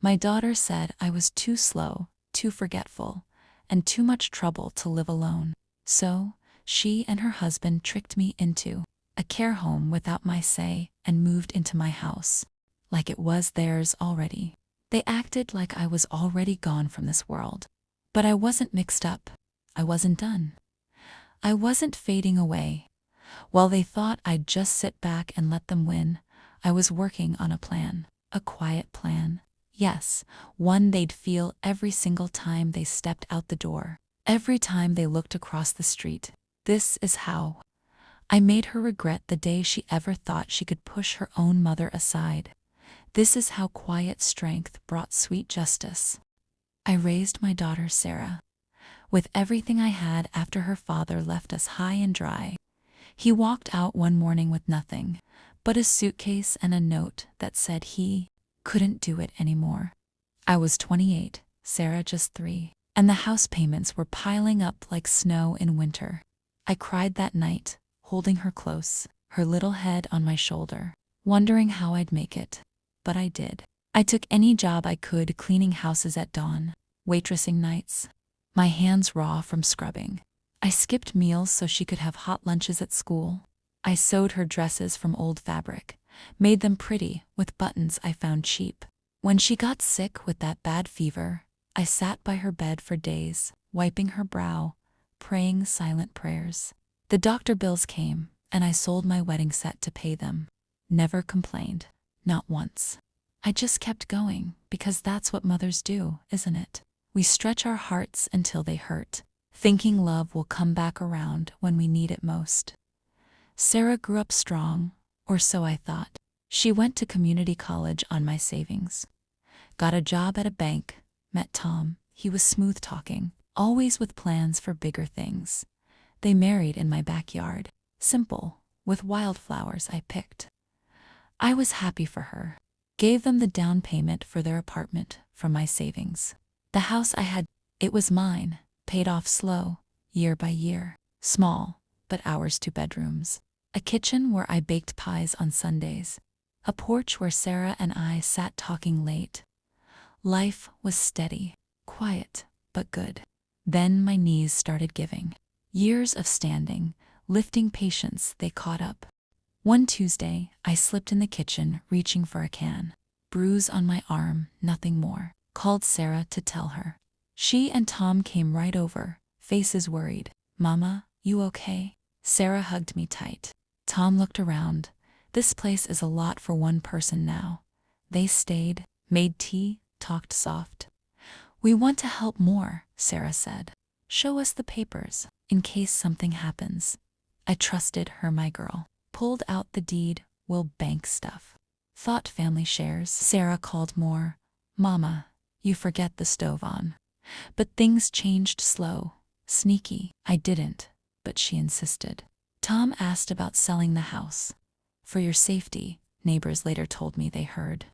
My daughter said I was too slow, too forgetful, and too much trouble to live alone. So, she and her husband tricked me into a care home without my say and moved into my house, like it was theirs already. They acted like I was already gone from this world. But I wasn't mixed up. I wasn't done. I wasn't fading away. While they thought I'd just sit back and let them win, I was working on a plan. A quiet plan. Yes, one they'd feel every single time they stepped out the door. Every time they looked across the street. This is how I made her regret the day she ever thought she could push her own mother aside. This is how quiet strength brought sweet justice. I raised my daughter Sarah with everything I had after her father left us high and dry. He walked out one morning with nothing but a suitcase and a note that said he couldn't do it anymore. I was 28, Sarah just 3, and the house payments were piling up like snow in winter. I cried that night, holding her close, her little head on my shoulder, wondering how I'd make it. But I did. I took any job I could, cleaning houses at dawn, waitressing nights, my hands raw from scrubbing. I skipped meals so she could have hot lunches at school. I sewed her dresses from old fabric, made them pretty with buttons I found cheap. When she got sick with that bad fever, I sat by her bed for days, wiping her brow, praying silent prayers. The doctor bills came, and I sold my wedding set to pay them. Never complained, not once. I just kept going, because that's what mothers do, isn't it? We stretch our hearts until they hurt, thinking love will come back around when we need it most. Sarah grew up strong, or so I thought. She went to community college on my savings, got a job at a bank, met Tom. He was smooth-talking, always with plans for bigger things. They married in my backyard, simple, with wildflowers I picked. I was happy for her. Gave them the down payment for their apartment from my savings. The house I had, it was mine, paid off slow, year by year. Small, but ours 2 bedrooms. A kitchen where I baked pies on Sundays. A porch where Sarah and I sat talking late. Life was steady, quiet, but good. Then my knees started giving. Years of standing, lifting patience, they caught up. One Tuesday, I slipped in the kitchen, reaching for a can. Bruise on my arm, nothing more. Called Sarah to tell her. She and Tom came right over, faces worried. "Mama, you okay?" Sarah hugged me tight. Tom looked around. "This place is a lot for one person now." They stayed, made tea, talked soft. "We want to help more," Sarah said. "Show us the papers, in case something happens." I trusted her, my girl. Pulled out the deed, will bank stuff. Thought family shares. Sarah called more. "Mama, you forget the stove on." But things changed slow, sneaky. I didn't, but she insisted. Tom asked about selling the house. "For your safety," neighbors later told me they heard.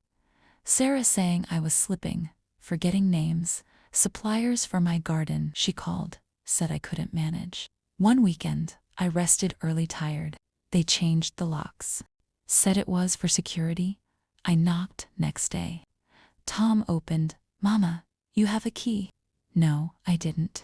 Sarah saying I was slipping, forgetting names. Suppliers for my garden, she called, said I couldn't manage. One weekend, I rested early tired. They changed the locks. Said it was for security. I knocked next day. Tom opened. "Mama, you have a key." No, I didn't.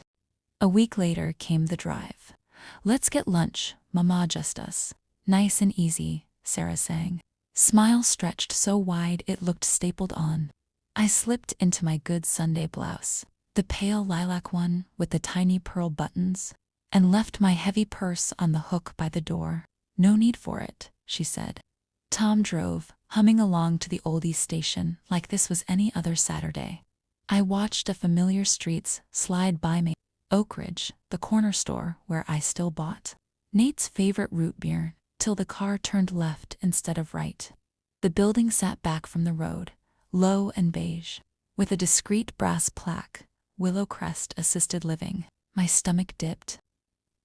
A week later came the drive. "Let's get lunch, Mama, just us." "Nice and easy," Sarah sang. Smile stretched so wide it looked stapled on. I slipped into my good Sunday blouse, the pale lilac one with the tiny pearl buttons, and left my heavy purse on the hook by the door. "No need for it," she said. Tom drove, humming along to the oldies station like this was any other Saturday. I watched the familiar streets slide by me. Oak Ridge, the corner store where I still bought Nate's favorite root beer, till the car turned left instead of right. The building sat back from the road, low and beige, with a discreet brass plaque, Willow Crest Assisted Living. My stomach dipped.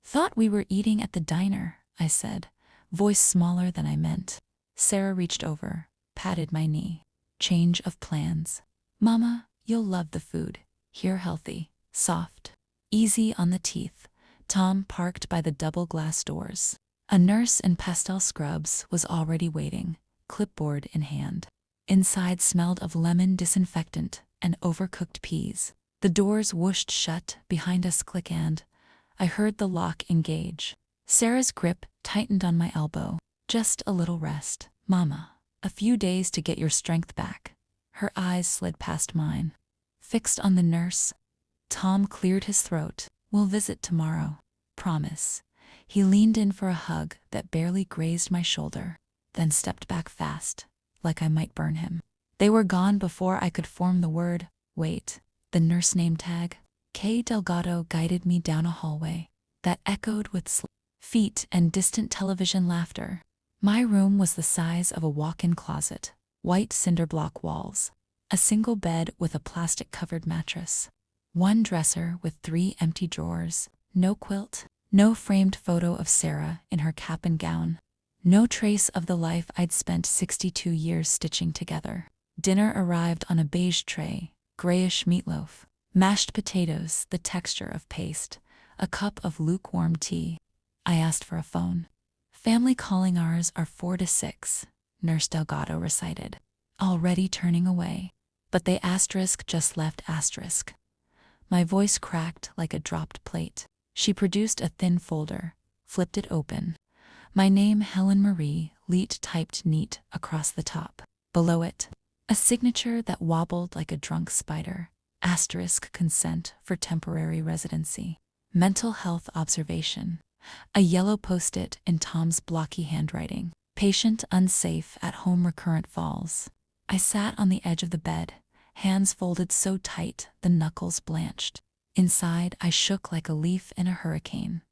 "Thought we were eating at the diner," I said, voice smaller than I meant. Sarah reached over, patted my knee. Change of plans. "Mama, you'll love the food. Here healthy, soft, easy on the teeth." Tom parked by the double glass doors. A nurse in pastel scrubs was already waiting, clipboard in hand. Inside smelled of lemon disinfectant and overcooked peas. The doors whooshed shut behind us click and I heard the lock engage. Sarah's grip tightened on my elbow. Just a little rest, Mama. A few days to get your strength back. Her eyes slid past mine. Fixed on the nurse, Tom cleared his throat. We'll visit tomorrow. Promise. He leaned in for a hug that barely grazed my shoulder, then stepped back fast, like I might burn him. They were gone before I could form the word. Wait. The nurse name tag. K. Delgado guided me down a hallway that echoed with feet and distant television laughter. My room was the size of a walk-in closet, white cinder block walls, a single bed with a plastic-covered mattress, one dresser with 3 empty drawers, no quilt, no framed photo of Sarah in her cap and gown, no trace of the life I'd spent 62 years stitching together. Dinner arrived on a beige tray, grayish meatloaf, mashed potatoes the texture of paste, a cup of lukewarm tea. I asked for a phone. Family calling hours are 4 to 6, Nurse Delgado recited, already turning away. But they just left asterisk. My voice cracked like a dropped plate. She produced a thin folder, flipped it open. My name, Helen Marie, Leet typed neat across the top. Below it, a signature that wobbled like a drunk spider. Asterisk consent for temporary residency. Mental health observation. A yellow post-it in Tom's blocky handwriting. Patient unsafe at home recurrent falls. I sat on the edge of the bed, hands folded so tight the knuckles blanched. Inside, I shook like a leaf in a hurricane.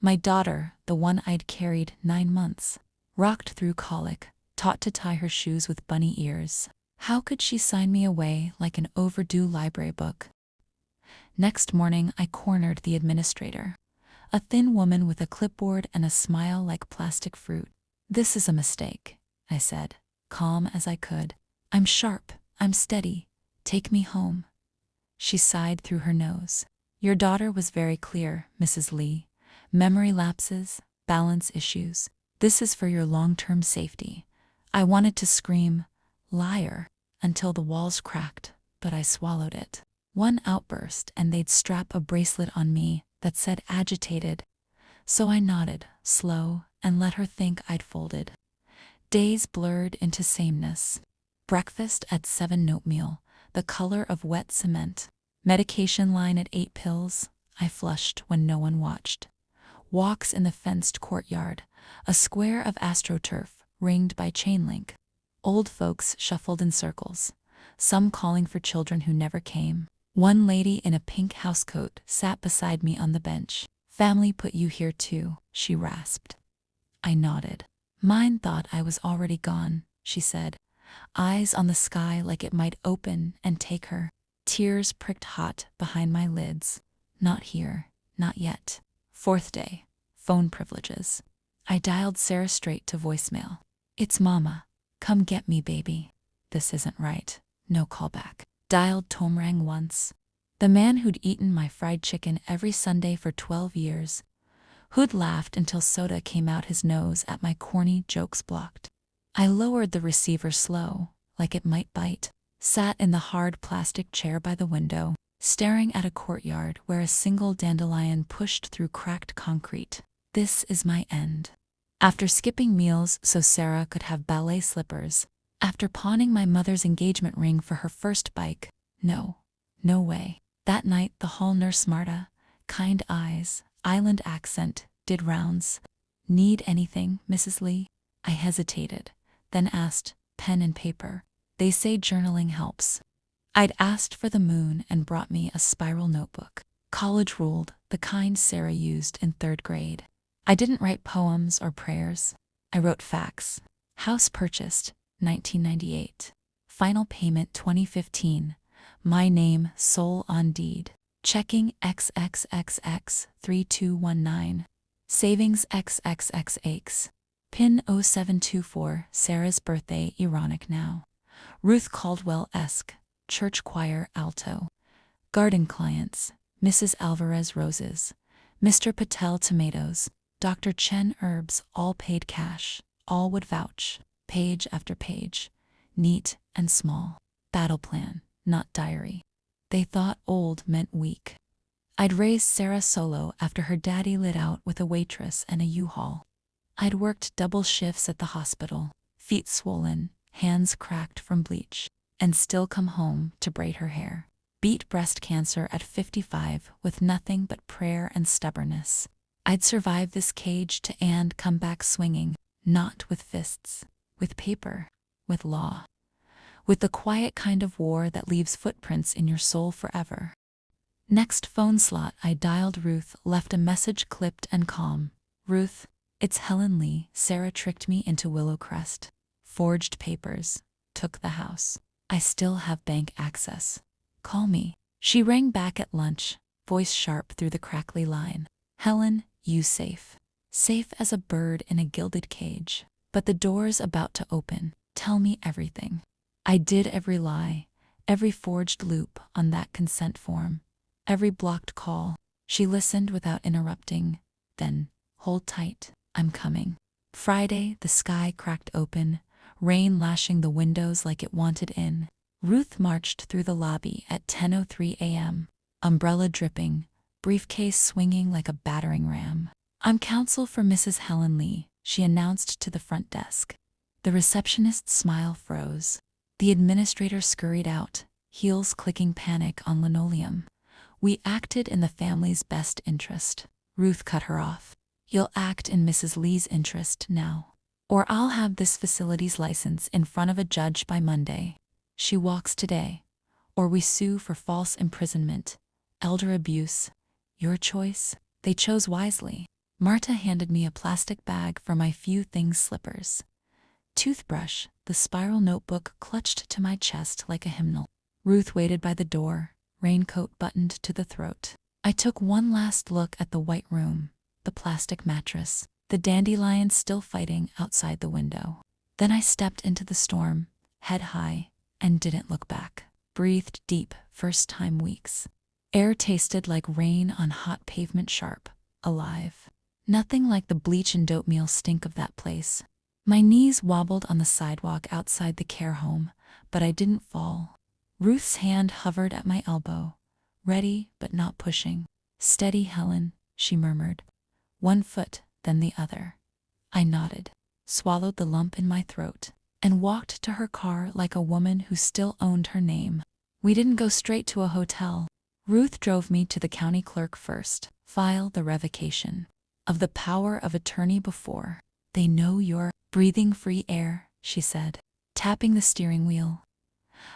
My daughter, the one I'd carried 9 months, rocked through colic, taught to tie her shoes with bunny ears. How could she sign me away like an overdue library book? Next morning, I cornered the administrator, a thin woman with a clipboard and a smile like plastic fruit. This is a mistake, I said, calm as I could. I'm sharp, I'm steady. Take me home. She sighed through her nose. Your daughter was very clear, Mrs. Lee. Memory lapses, balance issues. This is for your long-term safety. I wanted to scream, liar, until the walls cracked, but I swallowed it. One outburst and they'd strap a bracelet on me that said agitated. So I nodded, slow, and let her think I'd folded. Days blurred into sameness. Breakfast at 7 oatmeal, the color of wet cement. Medication line at 8 pills. I flushed when no one watched. Walks in the fenced courtyard, a square of astroturf ringed by chain link. Old folks shuffled in circles, some calling for children who never came. One lady in a pink housecoat sat beside me on the bench. Family put you here too, she rasped. I nodded. Mine thought I was already gone, she said, eyes on the sky like it might open and take her. Tears pricked hot behind my lids. Not here, not yet. 4th day, phone privileges. I dialed Sarah straight to voicemail. It's Mama. Come get me, baby. This isn't right. No callback. Dialed Tom rang once. The man who'd eaten my fried chicken every Sunday for 12 years. Who'd laughed until soda came out his nose at my corny jokes blocked. I lowered the receiver slow, like it might bite. Sat in the hard plastic chair by the window, staring at a courtyard where a single dandelion pushed through cracked concrete. This is my end. After skipping meals so Sarah could have ballet slippers, after pawning my mother's engagement ring for her first bike, no way. That night the hall nurse Marta, kind eyes, island accent, did rounds. Need anything, Mrs. Lee? I hesitated, then asked, pen and paper. They say journaling helps. I'd asked for the moon and brought me a spiral notebook. College ruled, the kind Sarah used in 3rd grade. I didn't write poems or prayers. I wrote facts. House purchased, 1998. Final payment 2015. My name sole on deed. Checking XXXX 3219. Savings XXXX. PIN 0724. Sarah's birthday ironic now. Ruth Caldwell-esque. Church choir alto. Garden clients. Mrs. Alvarez roses. Mr. Patel tomatoes. Dr. Chen herbs, all paid cash. All would vouch. Page after page. neat and small. Battle plan, not diary. They thought old meant weak. I'd raised Sarah solo after her daddy lit out with a waitress and a U-Haul. I'd worked double shifts at the hospital, feet swollen, hands cracked from bleach, and still come home to braid her hair. Beat breast cancer at 55 with nothing but prayer and stubbornness. I'd survive this cage and come back swinging, not with fists, with paper, with law. With the quiet kind of war that leaves footprints in your soul forever. Next phone slot I dialed Ruth, left a message clipped and calm. Ruth, it's Helen Lee. Sarah tricked me into Willow Crest. Forged papers. Took the house. I still have bank access. Call me. She rang back at lunch, voice sharp through the crackly line. Helen, you safe. Safe as a bird in a gilded cage. But the door's about to open. Tell me everything. I did every lie, every forged loop on that consent form, every blocked call. She listened without interrupting. Then, hold tight, I'm coming. Friday, the sky cracked open, rain lashing the windows like it wanted in. Ruth marched through the lobby at 10:03 a.m., umbrella dripping, briefcase swinging like a battering ram. I'm counsel for Mrs. Helen Lee, she announced to the front desk. The receptionist's smile froze. The administrator scurried out, heels clicking panic on linoleum. We acted in the family's best interest. Ruth cut her off. You'll act in Mrs. Lee's interest now. Or I'll have this facility's license in front of a judge by Monday. She walks today. Or we sue for false imprisonment, elder abuse. Your choice? They chose wisely. Marta handed me a plastic bag for my few things slippers. Toothbrush, the spiral notebook clutched to my chest like a hymnal. Ruth waited by the door, raincoat buttoned to the throat. I took one last look at the white room, the plastic mattress, the dandelions still fighting outside the window. Then I stepped into the storm, head high, and didn't look back. Breathed deep, first time weeks. Air tasted like rain on hot pavement, sharp, alive. Nothing like the bleach and oatmeal stink of that place. My knees wobbled on the sidewalk outside the care home, but I didn't fall. Ruth's hand hovered at my elbow, ready but not pushing. Steady, Helen, she murmured. One foot, then the other. I nodded, swallowed the lump in my throat, and walked to her car like a woman who still owned her name. We didn't go straight to a hotel. Ruth drove me to the county clerk first. File the revocation of the power of attorney before they know you're breathing free air, she said, tapping the steering wheel.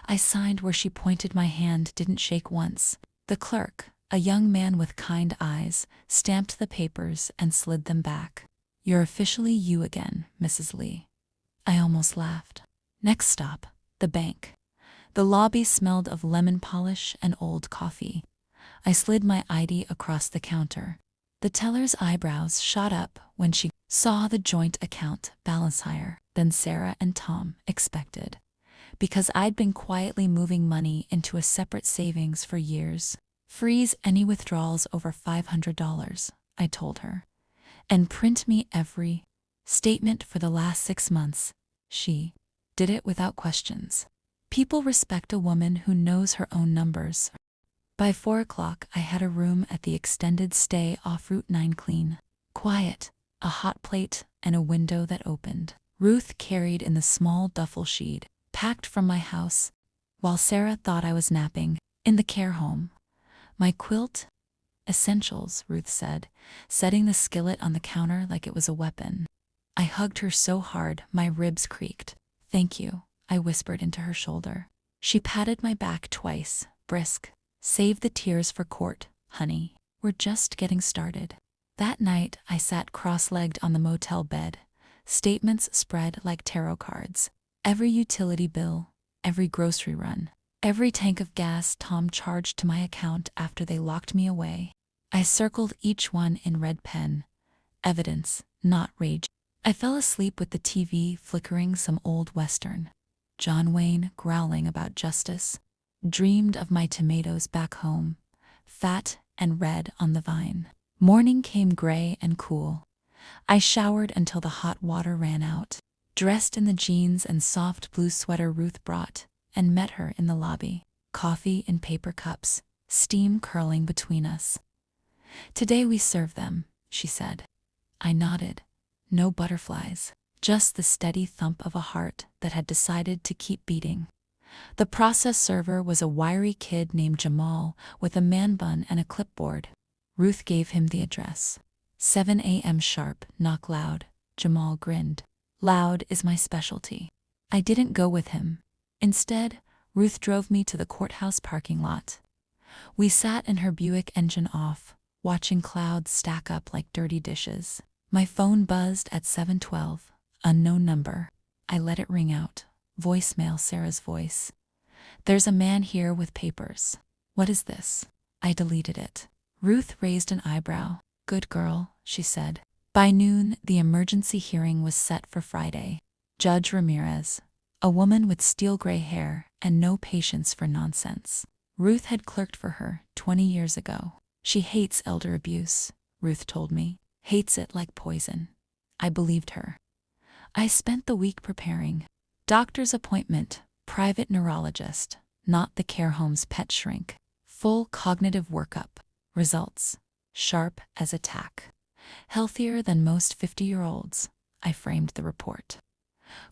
I signed where she pointed. My hand didn't shake once. The clerk, a young man with kind eyes, stamped the papers and slid them back. You're officially you again, Mrs. Lee. I almost laughed. Next stop, the bank. The lobby smelled of lemon polish and old coffee. I slid my ID across the counter. The teller's eyebrows shot up when she saw the joint account balance higher than Sarah and Tom expected, because I'd been quietly moving money into a separate savings for years. Freeze any withdrawals over $500, I told her, and print me every statement for the last 6 months. She did it without questions. People respect a woman who knows her own numbers. By 4 o'clock, I had a room at the extended stay off Route 9 clean, quiet, a hot plate, and a window that opened. Ruth carried in the small duffel sheet, packed from my house, while Sarah thought I was napping in the care home. My quilt? Essentials, Ruth said, setting the skillet on the counter like it was a weapon. I hugged her so hard my ribs creaked. Thank you, I whispered into her shoulder. She patted my back twice, brisk. Save the tears for court, honey. We're just getting started. That night, I sat cross-legged on the motel bed, statements spread like tarot cards. Every utility bill, every grocery run, every tank of gas Tom charged to my account after they locked me away. I circled each one in red pen. Evidence, not rage. I fell asleep with the TV flickering some old western. John Wayne growling about justice. Dreamed of my tomatoes back home, fat and red on the vine. Morning came gray and cool. I showered until the hot water ran out. dressed in the jeans and soft blue sweater Ruth brought, and met her in the lobby. Coffee in paper cups, steam curling between us. "Today we serve them," she said. I nodded. No butterflies, just the steady thump of a heart that had decided to keep beating. The process server was a wiry kid named Jamal with a man bun and a clipboard. Ruth gave him the address. 7 a.m. sharp, knock loud. Jamal grinned. Loud is my specialty. I didn't go with him. Instead, Ruth drove me to the courthouse parking lot. We sat in her Buick engine off, watching clouds stack up like dirty dishes. My phone buzzed at 7:12, unknown number. I let it ring out. Voicemail, Sarah's voice. "There's a man here with papers." "What is this?" I deleted it. Ruth raised an eyebrow. "Good girl," she said. By noon, the emergency hearing was set for Friday. Judge Ramirez, a woman with steel gray hair and no patience for nonsense. Ruth had clerked for her 20 years ago. She hates elder abuse, Ruth told me. Hates it like poison. I believed her. I spent the week preparing. Doctor's appointment, private neurologist, not the care home's pet shrink. Full cognitive workup. Results. Sharp as a tack. Healthier than most 50-year-olds, I framed the report.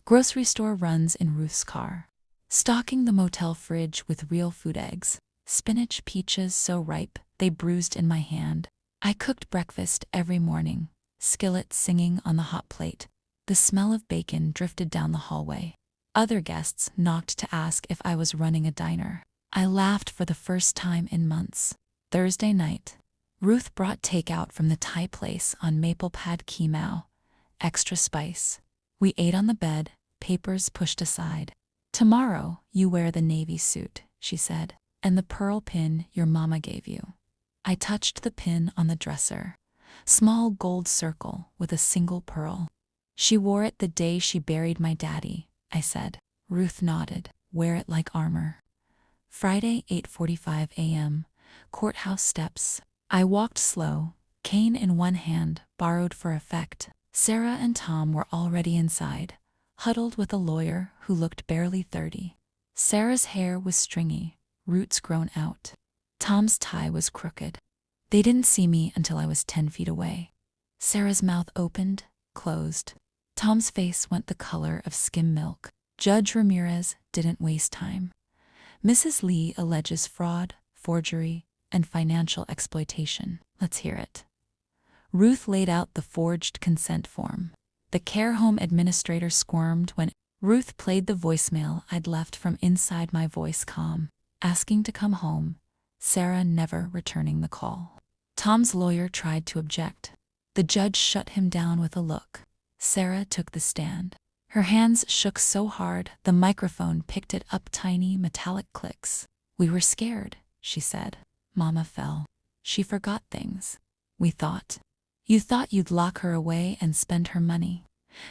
Grocery store runs in Ruth's car. Stocking the motel fridge with real food eggs. Spinach peaches so ripe they bruised in my hand. I cooked breakfast every morning, skillet singing on the hot plate. The smell of bacon drifted down the hallway. Other guests knocked to ask if I was running a diner. I laughed for the first time in months. Thursday night, Ruth brought takeout from the Thai place on Maple Pad Keemao. Extra spice. We ate on the bed, papers pushed aside. "Tomorrow, you wear the navy suit," she said, "and the pearl pin your mama gave you." I touched the pin on the dresser. Small gold circle with a single pearl. "She wore it the day she buried my daddy," I said. Ruth nodded. "Wear it like armor." Friday, 8:45 a.m. Courthouse steps. I walked slow, cane in one hand, borrowed for effect. Sarah and Tom were already inside, huddled with a lawyer who looked barely 30. Sarah's hair was stringy, roots grown out. Tom's tie was crooked. They didn't see me until I was 10 feet away. Sarah's mouth opened, closed. Tom's face went the color of skim milk. Judge Ramirez didn't waste time. "Mrs. Lee alleges fraud, forgery, and financial exploitation." Let's hear it. Ruth laid out the forged consent form. The care home administrator squirmed when Ruth played the voicemail I'd left from inside my voice calm, asking to come home, Sarah never returning the call. Tom's lawyer tried to object. The judge shut him down with a look. Sarah took the stand. Her hands shook so hard the microphone picked it up tiny metallic clicks. "We were scared," she said. "Mama fell. She forgot things. We thought. You thought you'd lock her away and spend her money."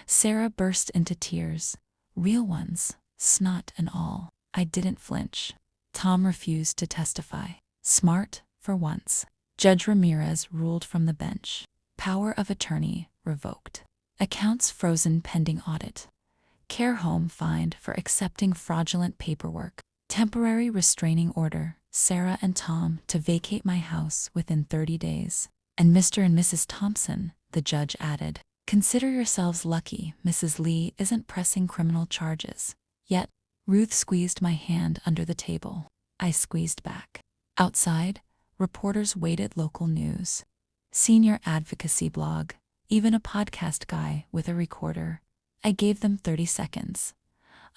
Sarah burst into tears. Real ones, snot and all. I didn't flinch. Tom refused to testify. Smart, for once. Judge Ramirez ruled from the bench. Power of attorney revoked. Accounts frozen pending audit. Care home fined for accepting fraudulent paperwork. Temporary restraining order, Sarah and Tom to vacate my house within 30 days. "And Mr. and Mrs. Thompson," the judge added. "Consider yourselves lucky Mrs. Lee isn't pressing criminal charges. Yet." Ruth squeezed my hand under the table. I squeezed back. Outside, reporters waited local news. Senior advocacy blog, even a podcast guy with a recorder. I gave them 30 seconds.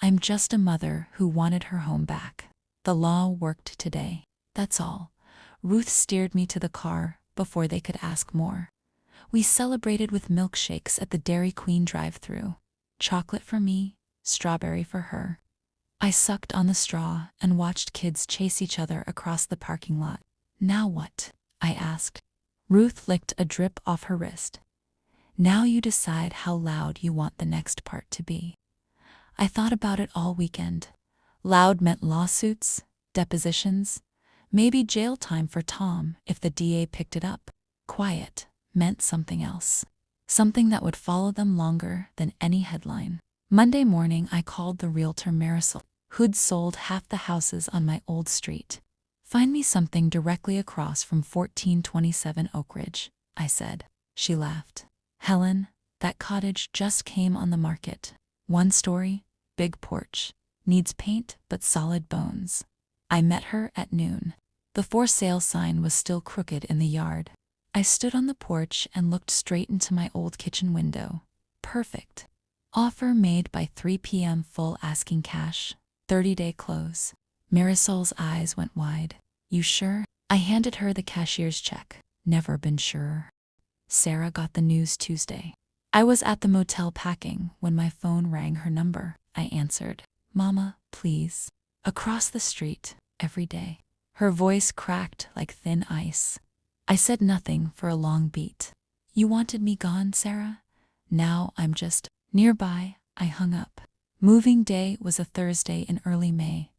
"I'm just a mother who wanted her home back. The law worked today. That's all." Ruth steered me to the car before they could ask more. We celebrated with milkshakes at the Dairy Queen drive-thru. Chocolate for me, strawberry for her. I sucked on the straw and watched kids chase each other across the parking lot. "Now what?" I asked. Ruth licked a drip off her wrist. "Now you decide how loud you want the next part to be." I thought about it all weekend. Loud meant lawsuits, depositions, maybe jail time for Tom if the DA picked it up. Quiet meant something else. Something that would follow them longer than any headline. Monday morning, I called the realtor Marisol, who'd sold half the houses on my old street. Find me something directly across from 1427 Oak Ridge, I said. She laughed. Helen, that cottage just came on the market. 1 story, big porch, needs paint but solid bones. I met her at noon. The for sale sign was still crooked in the yard. I stood on the porch and looked straight into my old kitchen window. Perfect. Offer made by 3 p.m. full asking cash. 30-day close. Marisol's eyes went wide. You sure? I handed her the cashier's check. Never been surer. Sarah got the news Tuesday. I was at the motel packing when my phone rang. Her number. I answered. Mama, please. Across the street, every day. Her voice cracked like thin ice. I said nothing for a long beat. You wanted me gone, Sarah? Now I'm just nearby. I hung up. Moving day was a Thursday in early May.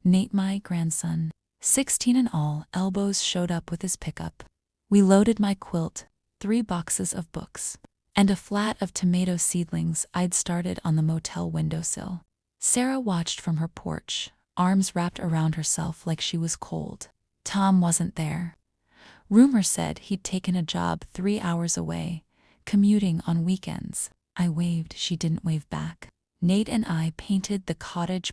Nate, my grandson, 16 in all, elbows, showed up with his pickup. We loaded my quilt, 3 boxes of books, and a flat of tomato seedlings I'd started on the motel windowsill. Sarah watched from her porch, arms wrapped around herself like she was cold. Tom wasn't there. Rumor said he'd taken a job 3 hours away, commuting on weekends. I waved. She didn't wave back. Nate and I painted the cottage,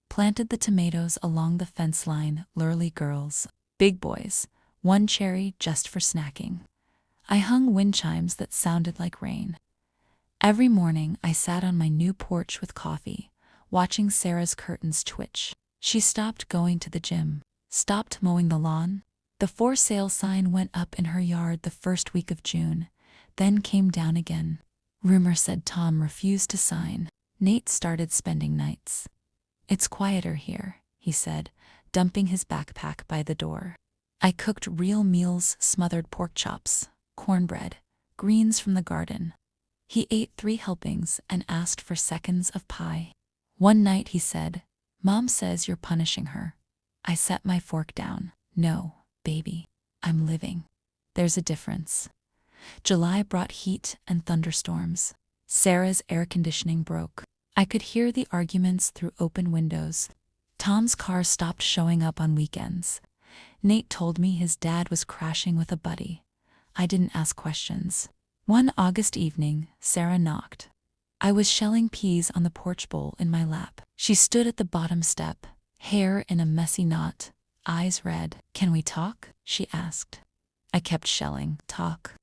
planted the tomatoes along the fence line. Lurly girls, big boys, 1 cherry just for snacking. I hung wind chimes that sounded like rain. Every morning I sat on my new porch with coffee, watching Sarah's curtains twitch. She stopped going to the gym, stopped mowing the lawn. The for sale sign went up in her yard the first week of June, then came down again. Rumor said Tom refused to sign. Nate started spending nights. It's quieter here, he said, dumping his backpack by the door. I cooked real meals, smothered pork chops, cornbread, greens from the garden. He ate 3 helpings and asked for seconds of pie. One night he said, Mom says you're punishing her. I set my fork down. No, baby, I'm living. There's a difference. July brought heat and thunderstorms. Sarah's air conditioning broke. I could hear the arguments through open windows. Tom's car stopped showing up on weekends. Nate told me his dad was crashing with a buddy. I didn't ask questions. One August evening, Sarah knocked. I was shelling peas on the porch bowl in my lap. She stood at the bottom step, hair in a messy knot, eyes red. Can we talk? She asked. I kept shelling. Talk.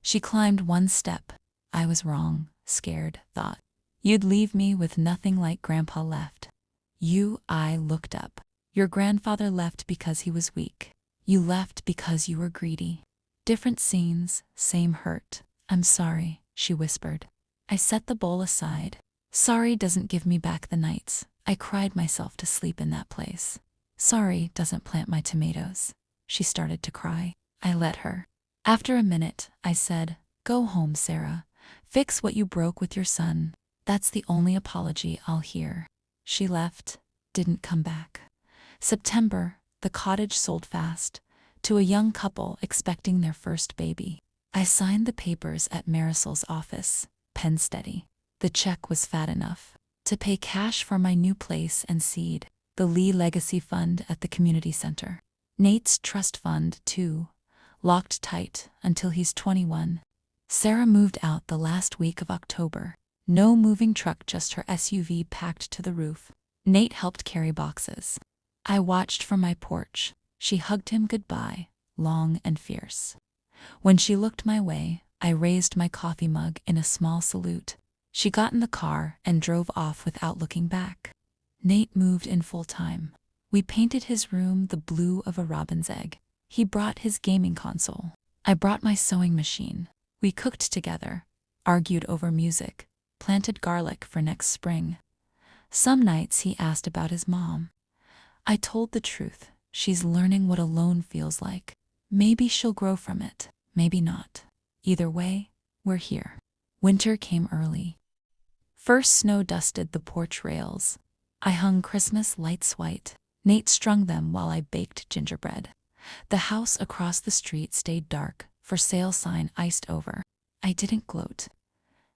She climbed 1 step. I was wrong, scared, thought. You'd leave me with nothing like Grandpa left. I looked up. Your grandfather left because he was weak. You left because you were greedy. Different scenes, same hurt. I'm sorry, she whispered. I set the bowl aside. Sorry doesn't give me back the nights I cried myself to sleep in that place. Sorry doesn't plant my tomatoes. She started to cry. I let her. After a minute, I said, Go home, Sarah. Fix what you broke with your son. That's the only apology I'll hear. She left, didn't come back. September, the cottage sold fast, to a young couple expecting their first baby. I signed the papers at Marisol's office, pen steady. The check was fat enough to pay cash for my new place and seed, the Lee Legacy Fund at the community center. Nate's trust fund, too, locked tight until he's 21. Sarah moved out the last week of October. No moving truck, just her SUV packed to the roof. Nate helped carry boxes. I watched from my porch. She hugged him goodbye, long and fierce. When she looked my way, I raised my coffee mug in a small salute. She got in the car and drove off without looking back. Nate moved in full time. We painted his room the blue of a robin's egg. He brought his gaming console. I brought my sewing machine. We cooked together, argued over music, planted garlic for next spring. Some nights he asked about his mom. I told the truth. She's learning what alone feels like. Maybe she'll grow from it, maybe not. Either way, we're here. Winter came early. First snow dusted the porch rails. I hung Christmas lights white. Nate strung them while I baked gingerbread. The house across the street stayed dark, for sale sign iced over. I didn't gloat.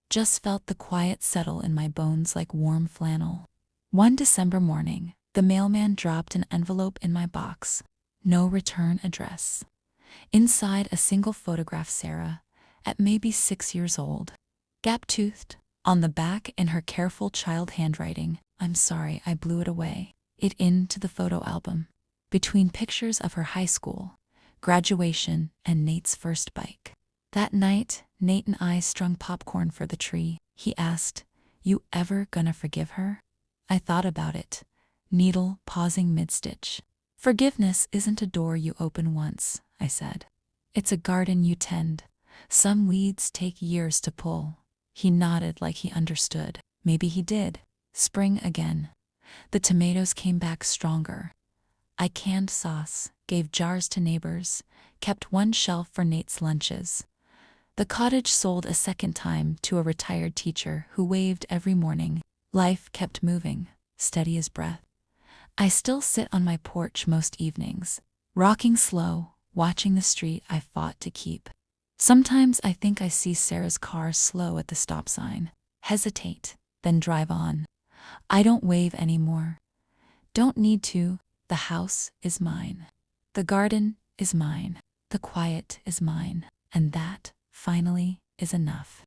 Just felt the quiet settle in my bones like warm flannel. One December morning, the mailman dropped an envelope in my box. No return address. Inside, a single photograph Sarah, at maybe 6 years old. Gap-toothed. On the back, in her careful child handwriting, "I'm sorry, I blew it away." It into the photo album. Between pictures of her high school, graduation, and Nate's first bike. That night, Nate and I strung popcorn for the tree. He asked, "You ever gonna forgive her?" I thought about it, needle pausing mid-stitch. "Forgiveness isn't a door you open once," I said. "It's a garden you tend. Some weeds take years to pull." He nodded like he understood. Maybe he did. Spring again. The tomatoes came back stronger. I canned sauce, gave jars to neighbors, kept one shelf for Nate's lunches. The cottage sold a second time to a retired teacher who waved every morning. Life kept moving, steady as breath. I still sit on my porch most evenings, rocking slow, watching the street I fought to keep. Sometimes I think I see Sarah's car slow at the stop sign, hesitate, then drive on. I don't wave anymore. Don't need to. The house is mine. The garden is mine. The quiet is mine. And that, finally, is enough.